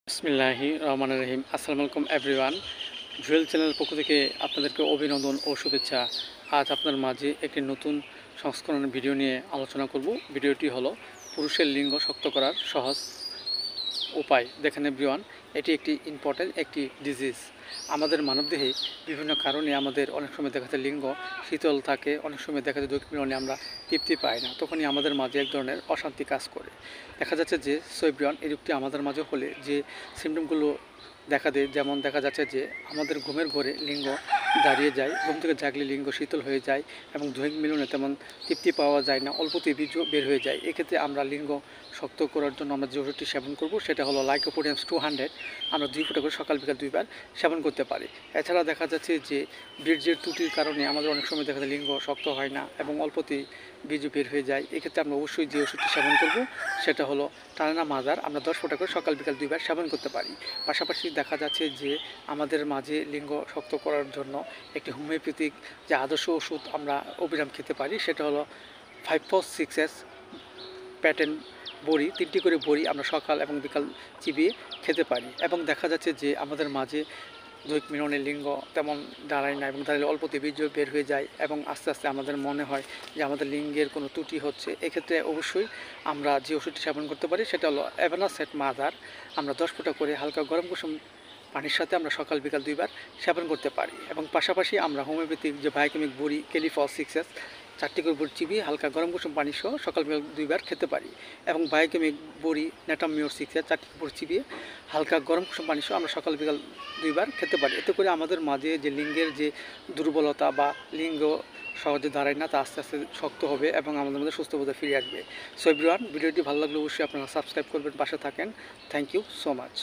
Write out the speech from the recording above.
বিসমিল্লাহি রহমানির রহিম। আসসালামু আলাইকুম এভরিওয়ান। জুয়েল চ্যানেলের পক্ষ থেকে আপনাদেরকে অভিনন্দন ও শুভেচ্ছা। আজ আপনার মাঝে একটি নতুন সংস্করণের ভিডিও নিয়ে আলোচনা করব। ভিডিওটি হলো পুরুষের লিঙ্গ শক্ত করার সহজ উপায়। দেখেন এভরিওয়ান, এটি একটি ইম্পর্টেন্ট একটি ডিজিজ। আমাদের মানবদেহে বিভিন্ন কারণে আমাদের অনেক সময় দেখা যায় লিঙ্গ শীতল থাকে, অনেক সময় দেখা যায় দৈহিক মিলনে আমরা তৃপ্তি পাই না, তখনই আমাদের মাঝে এক ধরনের অশান্তি কাজ করে। দেখা যাচ্ছে যে এভরিওয়ান, এই রোগটি আমাদের মাঝে হলে যে সিমটমগুলো দেখা দেয়, যেমন দেখা যাচ্ছে যে আমাদের ঘুমের ঘরে লিঙ্গ দাঁড়িয়ে যায়, ঘুম থেকে জাগলে লিঙ্গ শীতল হয়ে যায় এবং দৈহিক মিলনে তেমন তৃপ্তি পাওয়া যায় না, অল্পতেই বীর্য বের হয়ে যায়। এক্ষেত্রে আমরা লিঙ্গ শক্ত করার জন্য আমরা যে ওষুধটি সেবন করব সেটা হলো লাইকোপোডিয়াম 200। আমরা 2 ফোঁটা করে সকাল বিকাল 2 বার সেবন করতে পারি। এছাড়া দেখা যাচ্ছে যে বীর্যের ত্রুটির কারণে আমাদের অনেক সময় দেখা যায় লিঙ্গ শক্ত হয় না এবং অল্পতেই বীর্য বের হয়ে যায়। এক্ষেত্রে আমরা অবশ্যই যে ওষুধটি সেবন করব সেটা হলো টানা মাদার। আমরা 10 ফোঁটা করে সকাল বিকাল 2 বার সেবন করতে পারি। পাশাপাশি দেখা যাচ্ছে যে আমাদের মাঝে লিঙ্গ শক্ত করার জন্য একটি হোমিওপ্যাথিক যে আদর্শ ওষুধ আমরা অবিরাম খেতে পারি সেটা হলো 546S প্যাটেন্ট বড়ি। 3টি করে বড়ি আমরা সকাল এবং বিকাল চিবিয়ে খেতে পারি। এবং দেখা যাচ্ছে যে আমাদের মাঝে দৈহিক মিলনের লিঙ্গ তেমন দাঁড়ায় না এবং দাঁড়ালে অল্পতে বীর্য বের হয়ে যায় এবং আস্তে আস্তে আমাদের মনে হয় যে আমাদের লিঙ্গের কোনো ত্রুটি হচ্ছে। এক্ষেত্রে অবশ্যই আমরা যে ওষুধটি সেবন করতে পারি সেটা হলো অ্যাভানাসেট মাদার। আমরা 10 ফোঁটা করে হালকা গরম কুসুম পানির সাথে আমরা সকাল বিকাল 2 বার সেবন করতে পারি। এবং পাশাপাশি আমরা হোমিওপ্যাথিক যে বায়োকেমিক বড়ি ক্যালিফস 6S 4টি করে বড়ি চিবিয়ে হালকা গরম কুসুম পানি সহ সকাল বিকাল 2 বার খেতে পারি। এবং বায়োকেমিক বড়ি নেটামিওর 6S 4টি বড়ি চিবিয়ে হালকা গরম কুসুম পানি সহ আমরা সকাল বিকাল 2 বার খেতে পারি। এতে করে আমাদের মাঝে যে লিঙ্গের যে দুর্বলতা বা লিঙ্গ সহজে দাঁড়ায় না তা আস্তে আস্তে শক্ত হবে এবং আমাদের মধ্যে সুস্থবোধে ফিরে আসবে। সো এভরিওয়ান, ভিডিওটি ভালো লাগলে অবশ্যই আপনারা সাবস্ক্রাইব করবেন, পাশে থাকেন। Thank you so much.